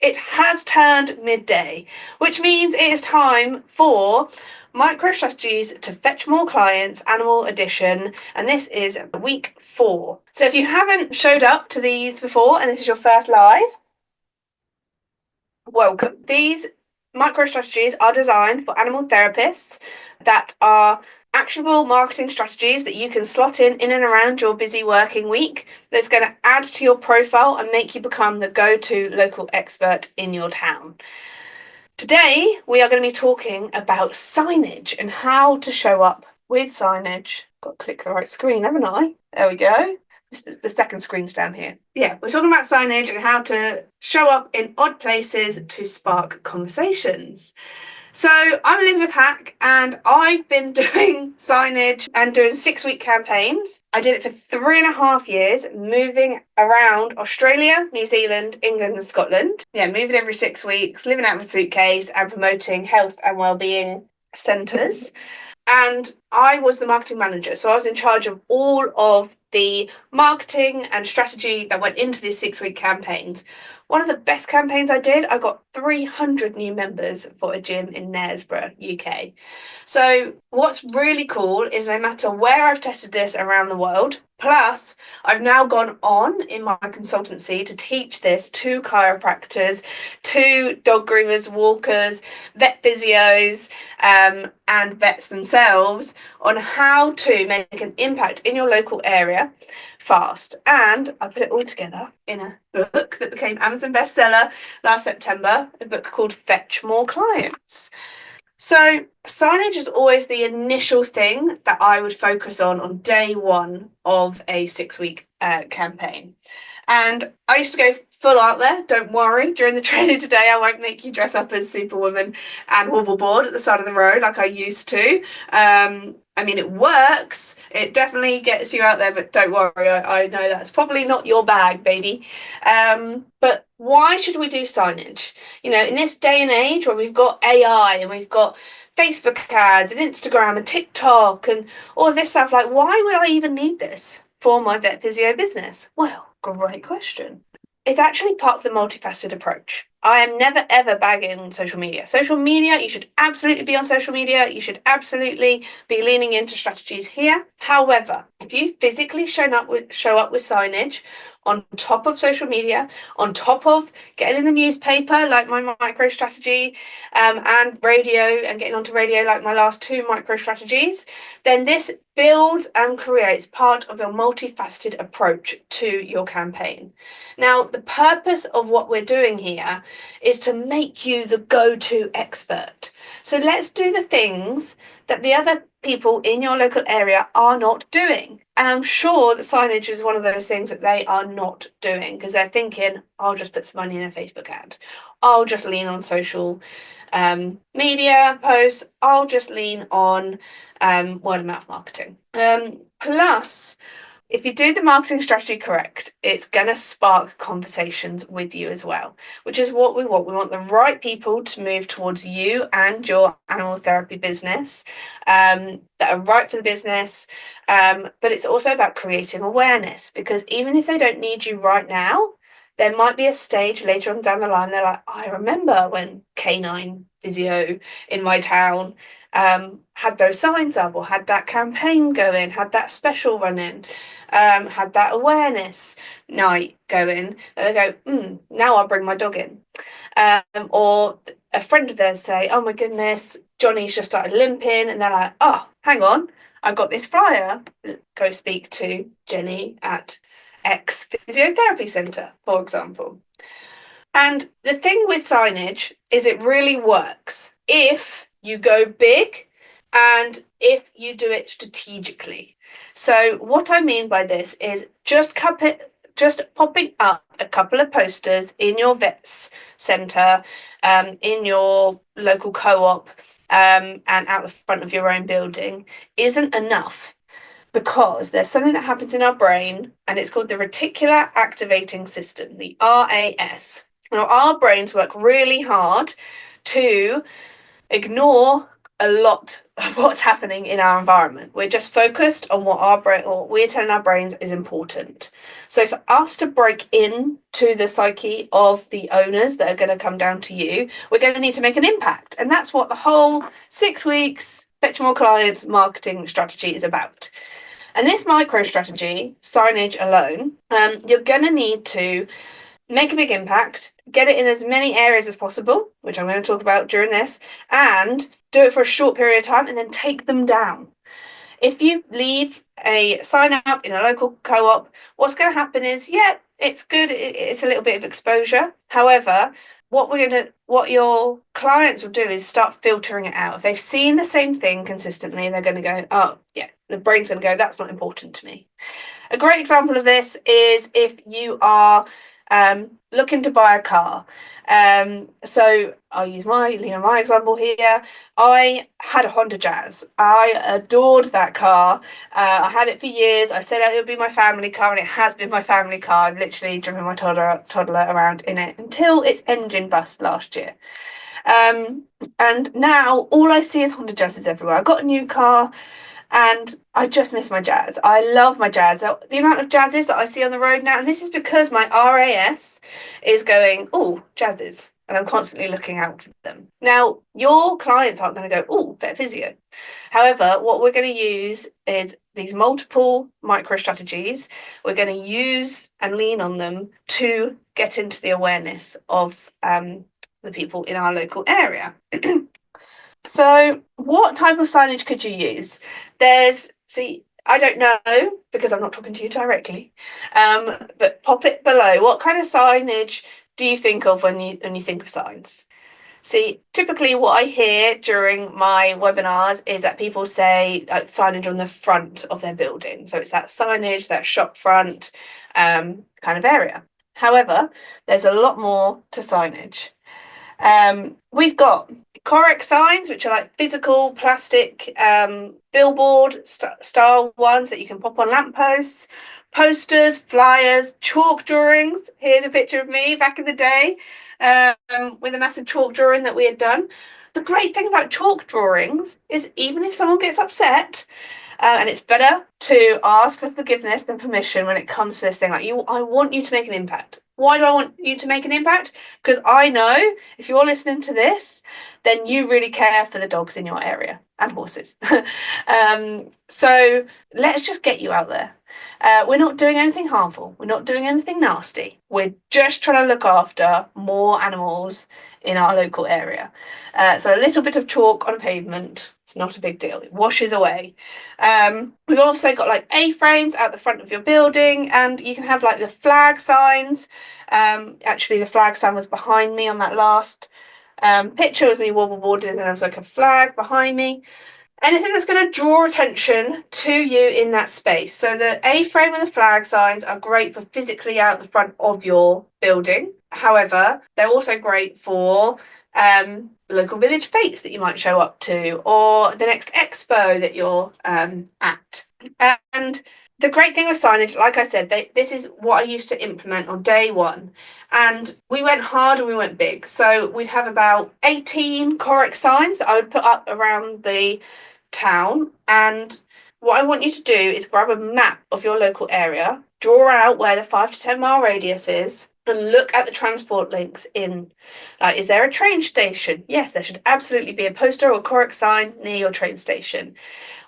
It has turned midday, which means it is time for Micro Strategies to Fetch More Clients, Animal Edition, and this is week 4. So if you haven't showed up to these before and this is your first live, welcome. These micro strategies are designed for animal therapists that are actionable marketing strategies that you can slot in and around your busy working week that's going to add to your profile and make you become the go-to local expert in your town. Today, we are going to be talking about signage and how to show up with signage. Got to click the right screen, haven't I? There we go. This is the second screen's down here. Yeah, we're talking about signage and how to show up in odd places to spark conversations. So I'm Elizabeth Hack and I've been doing signage and doing 6-week campaigns. I did it for 3.5 years, moving around Australia, New Zealand, England and Scotland. Yeah, moving every 6 weeks, living out of a suitcase and promoting health and wellbeing centres. And I was the marketing manager, so I was in charge of all of the marketing and strategy that went into these 6-week campaigns. One of the best campaigns I did, I got 300 new members for a gym in Knaresborough, UK. So what's really cool is no matter where I've tested this around the world, plus I've now gone on in my consultancy to teach this to chiropractors, to dog groomers, walkers, vet physios, and vets themselves on how to make an impact in your local area fast. And I put it all together in a book that became Amazon bestseller last September, a book called Fetch More Clients. So signage is always the initial thing that I would focus on day one of a 6-week campaign. And I used to go full out there, don't worry, during the training today I won't make you dress up as Superwoman and wobbleboard at the side of the road like I used to. I mean, it works, it definitely gets you out there, but don't worry, I know that's probably not your bag, baby. But why should we do signage? You know, in this day and age where we've got AI and we've got Facebook ads and Instagram and TikTok and all of this stuff, like, why would I even need this for my vet physio business? Well, great question. It's actually part of the multifaceted approach. I am never ever bagging social media. Social media, you should absolutely be on social media. You should absolutely be leaning into strategies here. However, if you physically show up with signage on top of social media, on top of getting in the newspaper like my micro strategy, and radio and getting onto radio like my last 2 micro strategies, then this builds and creates part of your multifaceted approach to your campaign. Now, the purpose of what we're doing here is to make you the go-to expert. So let's do the things that the other people in your local area are not doing. And I'm sure that signage is one of those things that they are not doing because they're thinking, I'll just put some money in a Facebook ad. I'll just lean on social media posts. I'll just lean on word of mouth marketing. Plus, if you do the marketing strategy correct, it's going to spark conversations with you as well, which is what we want. We want the right people to move towards you and your animal therapy business that are right for the business. But it's also about creating awareness because even if they don't need you right now, there might be a stage later on down the line. They're like, I remember when Canine, Physio in my town had those signs up or had that campaign going, had that special running, had that awareness night going. And they go, now I'll bring my dog in. Or a friend of theirs say, oh my goodness, Johnny's just started limping. And they're like, oh, hang on, I got this flyer. Go speak to Jenny at X Physiotherapy Centre, for example. And the thing with signage is it really works if you go big and if you do it strategically. So what I mean by this is just popping up a couple of posters in your vet's centre, in your local co-op, and out the front of your own building isn't enough. Because there's something that happens in our brain and it's called the reticular activating system, the RAS. Now, our brains work really hard to ignore a lot of what's happening in our environment. We're just focused on what our brain, or we're telling our brains is important. So for us to break into the psyche of the owners that are going to come down to you, we're going to need to make an impact. And that's what the whole 6 weeks Fetch More Clients marketing strategy is about. And this micro strategy, signage alone, you're going to need to make a big impact, get it in as many areas as possible, which I'm going to talk about during this, and do it for a short period of time and then take them down. If you leave a sign up in a local co-op, what's going to happen is, yeah, it's good, it's a little bit of exposure. However, what your clients will do is start filtering it out. If they've seen the same thing consistently, they're going to go, oh, yeah, the brain's going to go, that's not important to me. A great example of this is if you are looking to buy a car. So I'll use my example here. I had a Honda Jazz. I adored that car. I had it for years. I said it would be my family car, and it has been my family car. I've literally driven my toddler around in it until its engine bust last year. And now all I see is Honda Jazzes everywhere. I got a new car, and I just miss my Jazz. I love my Jazz. The amount of Jazzes that I see on the road now, and this is because my RAS is going, oh, Jazzes, and I'm constantly looking out for them. Now, your clients aren't going to go, oh, Vet Physio. However, what we're going to use is these multiple micro strategies. We're going to use and lean on them to get into the awareness of the people in our local area. So what type of signage could you use? I don't know because I'm not talking to you directly, but pop it below. What kind of signage do you think of when you think of signs? See, typically what I hear during my webinars is that people say signage on the front of their building. So it's that signage, that shop front kind of area. However, there's a lot more to signage. We've got Correct signs, which are like physical plastic billboard style ones that you can pop on lampposts, posters, flyers, chalk drawings. Here's a picture of me back in the day with a massive chalk drawing that we had done. The great thing about chalk drawings is even if someone gets upset, and it's better to ask for forgiveness than permission when it comes to this thing. I want you to make an impact. Why do I want you to make an impact? Because I know if you're listening to this, then you really care for the dogs in your area and horses. So let's just get you out there. We're not doing anything harmful. We're not doing anything nasty. We're just trying to look after more animals in our local area. So a little bit of chalk on a pavement, it's not a big deal. It washes away. We've also got like A-frames out the front of your building, and you can have like the flag signs. Actually, the flag sign was behind me on that last picture with me wobbleboarding, and there was like a flag behind me. Anything that's going to draw attention to you in that space. So the A-frame and the flag signs are great for physically out the front of your building. However, they're also great for local village fetes that you might show up to, or the next expo that you're at. And the great thing with signage, like I said, this is what I used to implement on day one. And we went hard and we went big. So we'd have about 18 correct signs that I would put up around the town. And what I want you to do is grab a map of your local area, draw out where the 5 to 10 mile radius is, and look at the transport links in. Is there a train station? Yes, there should absolutely be a poster or correct sign near your train station.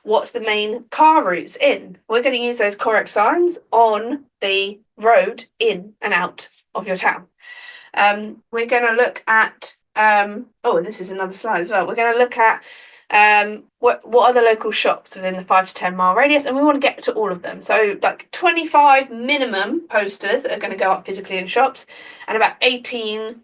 What's the main car routes in? We're going to use those correct signs on the road in and out of your town. We're going to look at, this is another slide as well. We're going to look at what are the local shops within the 5 to 10 mile radius, and we want to get to all of them. So like 25 minimum posters that are going to go up physically in shops, and about 18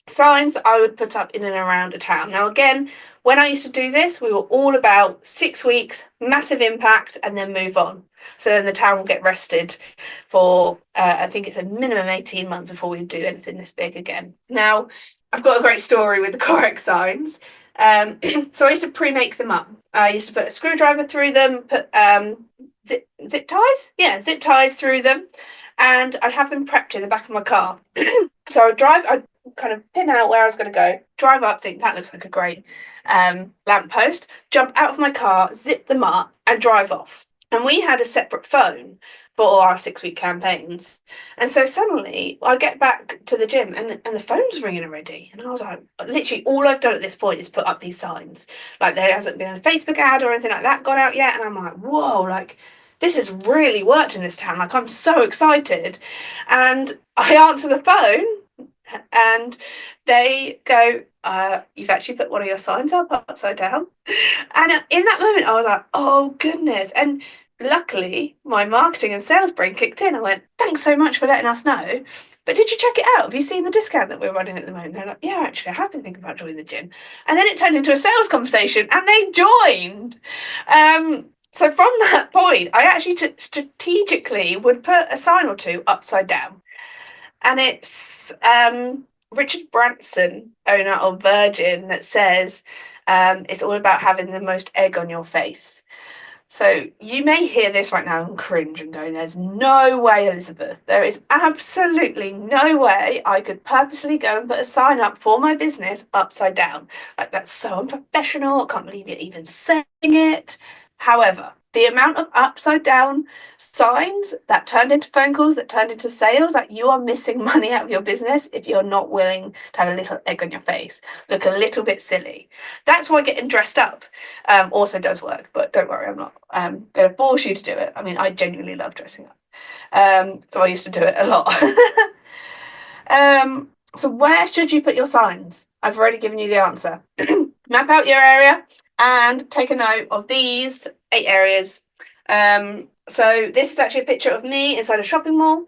signs that I would put up in and around a town. Now again, when I used to do this, we were all about 6 weeks, massive impact, and then move on. So then the town will get rested for, I think it's a minimum 18 months before we do anything this big again. Now, I've got a great story with the correct signs. So I used to pre-make them up. I used to put a screwdriver through them, put zip ties through them, and I'd have them prepped in the back of my car. So I'd kind of pin out where I was going to go, drive up, think that looks like a great lamppost, jump out of my car, zip them up, and drive off. And we had a separate phone for all our 6-week campaigns. And so suddenly I get back to the gym and the phone's ringing already. And I was like, literally all I've done at this point is put up these signs. Like there hasn't been a Facebook ad or anything like that gone out yet. And I'm like, whoa, like this has really worked in this town. Like I'm so excited. And I answer the phone and they go, you've actually put one of your signs up upside down. And in that moment, I was like, oh, goodness. And luckily, my marketing and sales brain kicked in. I went, thanks so much for letting us know. But did you check it out? Have you seen the discount that we're running at the moment? They're like, yeah, actually, I have been thinking about joining the gym. And then it turned into a sales conversation and they joined. So from that point, I actually strategically would put a sign or two upside down. And it's Richard Branson, owner of Virgin, that says it's all about having the most egg on your face. So you may hear this right now and cringe and go, there's no way, Elizabeth. There is absolutely no way I could purposely go and put a sign up for my business upside down. Like, that's so unprofessional. I can't believe you're even saying it. However, the amount of upside down signs that turned into phone calls, that turned into sales, like you are missing money out of your business if you're not willing to have a little egg on your face, look a little bit silly. That's why getting dressed up also does work, but don't worry, I'm not going to force you to do it. I mean, I genuinely love dressing up. So I used to do it a lot. So where should you put your signs? I've already given you the answer. Map out your area and take a note of these 8 areas. So this is actually a picture of me inside a shopping mall.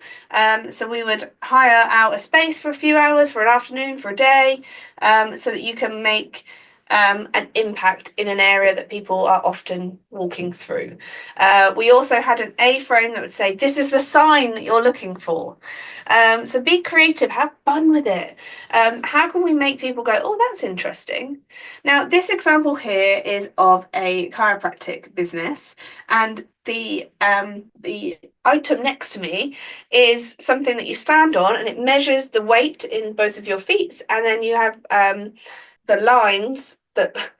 So we would hire out a space for a few hours, for an afternoon, for a day, so that you can make an impact in an area that people are often walking through. We also had an A-frame that would say, this is the sign that you're looking for. So be creative, have fun with it. How can we make people go, oh, that's interesting? Now, this example here is of a chiropractic business, and the item next to me is something that you stand on, and it measures the weight in both of your feet, and then you have the lines that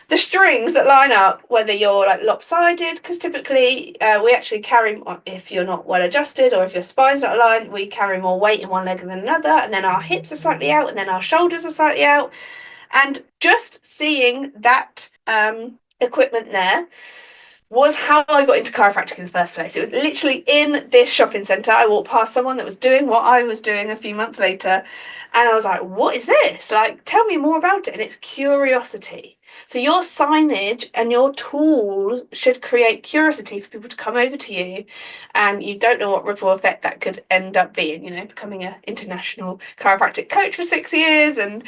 the strings that line up, whether you're like lopsided, because typically we actually carry, if you're not well adjusted or if your spine's not aligned, we carry more weight in one leg than another, and then our hips are slightly out, and then our shoulders are slightly out. And just seeing that equipment there was how I got into chiropractic in the first place. It was literally in this shopping centre. I walked past someone that was doing what I was doing a few months later, and I was like, what is this? Like, tell me more about it. And it's curiosity. So your signage and your tools should create curiosity for people to come over to you, and you don't know what ripple effect that could end up being, you know, becoming an international chiropractic coach for 6 years and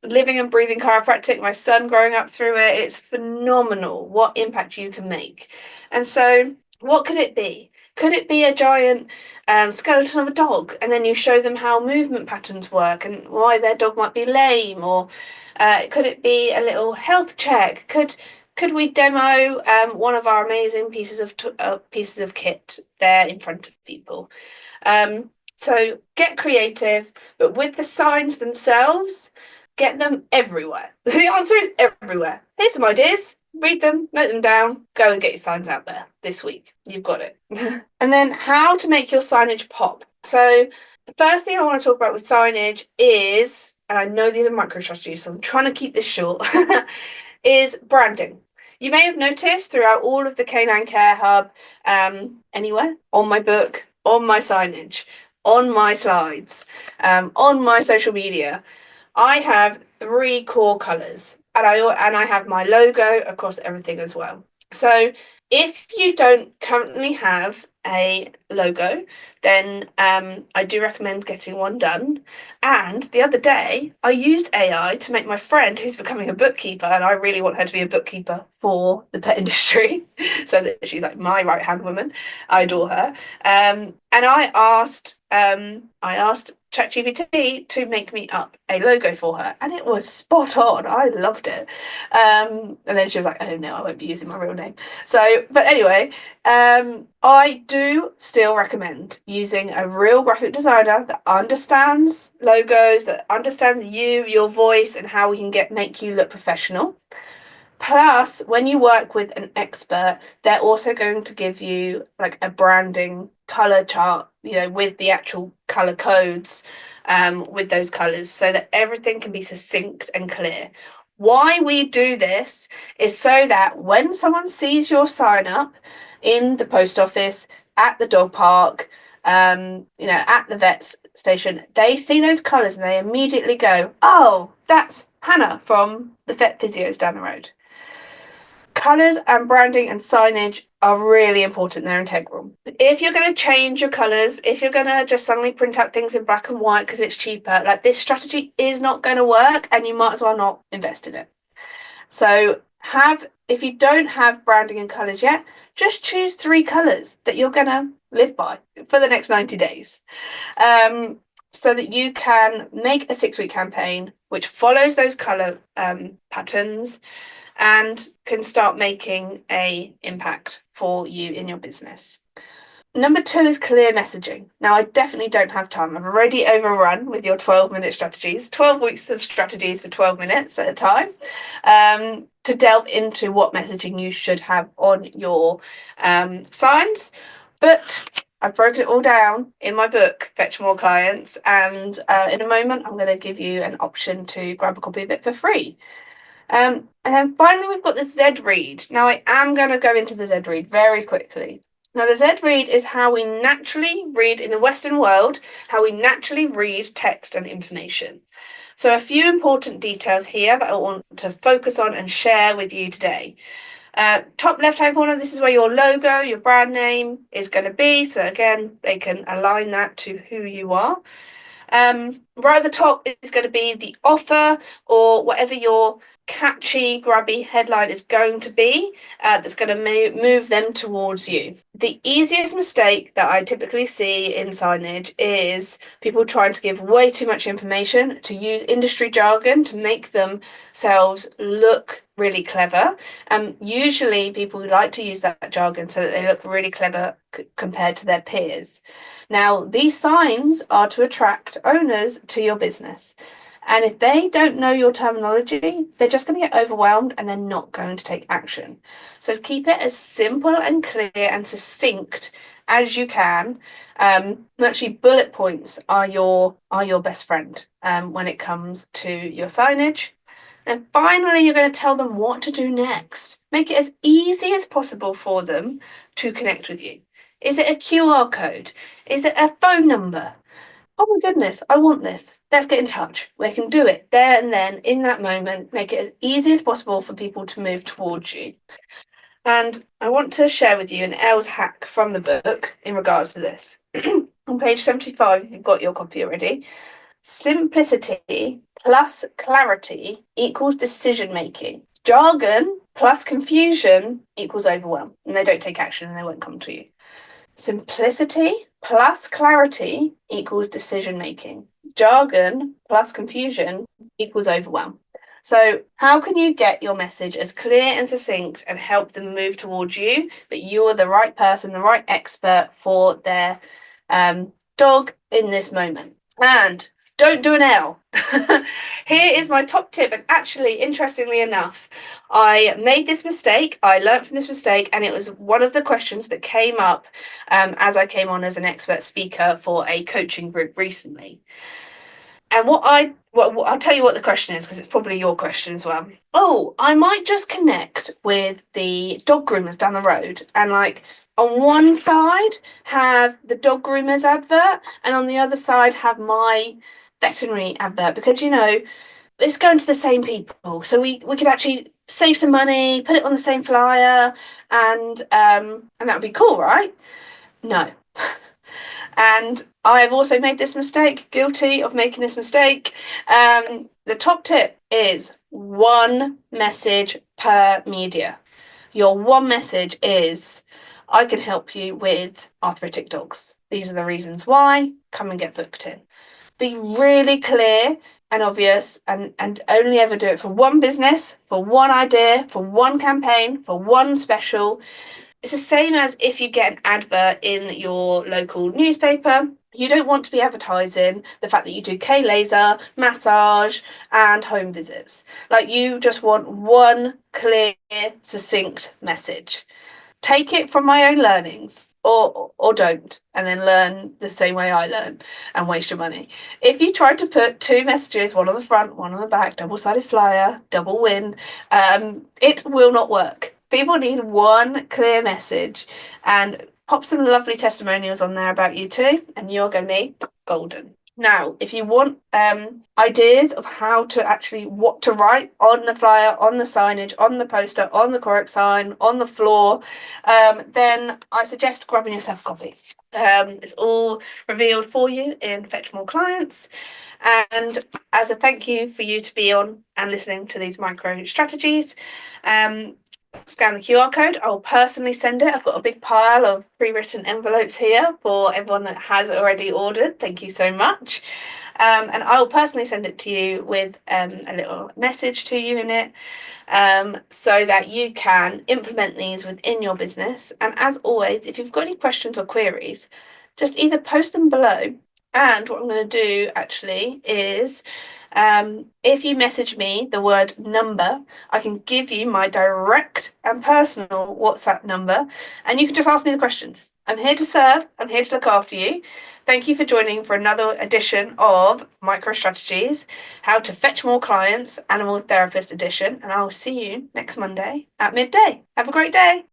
living and breathing chiropractic, my son growing up through it. It's phenomenal what impact you can make. And so what could it be? Could it be a giant skeleton of a dog, and then you show them how movement patterns work and why their dog might be lame? Or could it be a little health check? Could we demo one of our amazing pieces of kit there in front of people? So get creative, but with the signs themselves, get them everywhere. The answer is everywhere. Here's some ideas. Read them, note them down, go and get your signs out there this week. You've got it. And then how to make your signage pop. So the first thing I want to talk about with signage is, and I know these are micro strategies, so I'm trying to keep this short, is branding. You may have noticed throughout all of the Canine Care Hub, anywhere, on my book, on my signage, on my slides, on my social media, I have 3 core colours, and I have my logo across everything as well. So if you don't currently have a logo, then I do recommend getting one done. And the other day, I used AI to make my friend, who's becoming a bookkeeper, and I really want her to be a bookkeeper for the pet industry, so that she's like my right-hand woman. I adore her. And I asked ChatGPT to make me up a logo for her, and it was spot on. I loved it. And then she was like, "Oh no, I won't be using my real name." So, but anyway, I do still recommend using a real graphic designer that understands logos, that understands you, your voice, and how we can make you look professional. Plus, when you work with an expert, they're also going to give you like a branding color chart, with the actual color codes, with those colors, so that everything can be succinct and clear. Why we do this is so that when someone sees your sign up in the post office, at the dog park, at the vet's station, they see those colors and they immediately go, "Oh, that's Hannah from the vet physios down the road." Colours and branding and signage are really important. They're integral. If you're going to change your colours, if you're going to just suddenly print out things in black and white because it's cheaper, like, this strategy is not going to work, and you might as well not invest in it. So if you don't have branding and colours yet, just choose 3 colours that you're going to live by for the next 90 days. So that you can make a 6-week campaign which follows those colour patterns and can start making an impact for you in your business. Number 2 is clear messaging. Now, I definitely don't have time. I've already overrun with your 12-minute strategies, 12 weeks of strategies for 12 minutes at a time, to delve into what messaging you should have on your signs. But I've broken it all down in my book, Fetch More Clients, and in a moment, I'm going to give you an option to grab a copy of it for free. And then finally, we've got the Z read. Now, I am going to go into the Z read very quickly. Now, the Z read is how we naturally read in the Western world, how we naturally read text and information. So a few important details here that I want to focus on and share with you today. Top left-hand corner, this is where your logo, your brand name is going to be. So again, they can align that to who you are. Right at the top is going to be the offer, or whatever your catchy, grabby headline is going to be, that's going to move them towards you. The easiest mistake that I typically see in signage is people trying to give way too much information, to use industry jargon to make themselves look really clever. Usually people like to use that jargon so that they look really clever compared to their peers. Now, these signs are to attract owners to your business. And if they don't know your terminology, they're just going to get overwhelmed and they're not going to take action. So keep it as simple and clear and succinct as you can. Actually, bullet points are your best friend when it comes to your signage. And finally, you're going to tell them what to do next. Make it as easy as possible for them to connect with you. Is it a QR code? Is it a phone number? Oh my goodness, I want this. Let's get in touch. We can do it there and then, in that moment. Make it as easy as possible for people to move towards you. And I want to share with you an Els hack from the book in regards to this. On page 75, if you've got your copy already, simplicity plus clarity equals decision making. Jargon plus confusion equals overwhelm. And they don't take action and they won't come to you. Simplicity plus clarity equals decision making. Jargon plus confusion equals overwhelm. So how can you get your message as clear and succinct and help them move towards you, that you are the right person, the right expert for their dog in this moment? And don't do an L. Here is my top tip. And actually, interestingly enough, I made this mistake. I learned from this mistake, and it was one of the questions that came up as I came on as an expert speaker for a coaching group recently. And I'll tell you what the question is, because it's probably your question as well. Oh, I might just connect with the dog groomers down the road, and like, on one side have the dog groomers advert, and on the other side have my veterinary advert, because it's going to the same people, so we could actually save some money, put it on the same flyer, and that would be cool, right? No. And I've also made this mistake, guilty of making this mistake. The top tip is one message per media. Your one message is, I can help you with arthritic dogs. These are the reasons why. Come and get booked in. Be really clear and obvious, and only ever do it for one business, for one idea, for one campaign, for one special. It's the same as if you get an advert in your local newspaper. You don't want to be advertising the fact that you do K-laser, massage, and home visits. Like, you just want one clear, succinct message. Take it from my own learnings, or don't, and then learn the same way I learn and waste your money. If you try to put two messages, one on the front, one on the back, double-sided flyer, double win, it will not work. People need one clear message, and pop some lovely testimonials on there about you too, and you're going to be golden. Now, if you want ideas of how to actually, what to write on the flyer, on the signage, on the poster, on the correct sign, on the floor, then I suggest grabbing yourself a copy. It's all revealed for you in Fetch More Clients. And as a thank you for you to be on and listening to these micro strategies, scan the QR code. I'll personally send it. I've got a big pile of pre-written envelopes here for everyone that has already ordered. Thank you so much. And I will personally send it to you with a little message to you in it, so that you can implement these within your business. And as always, if you've got any questions or queries, just either post them below. And what I'm going to do actually is, if you message me the word number, I can give you my direct and personal WhatsApp number, and you can just ask me the questions. I'm here to serve. I'm here to look after you. Thank you for joining for another edition of Micro Strategies, How to Fetch More Clients, Animal Therapist Edition, and I'll see you next Monday at midday. Have a great day.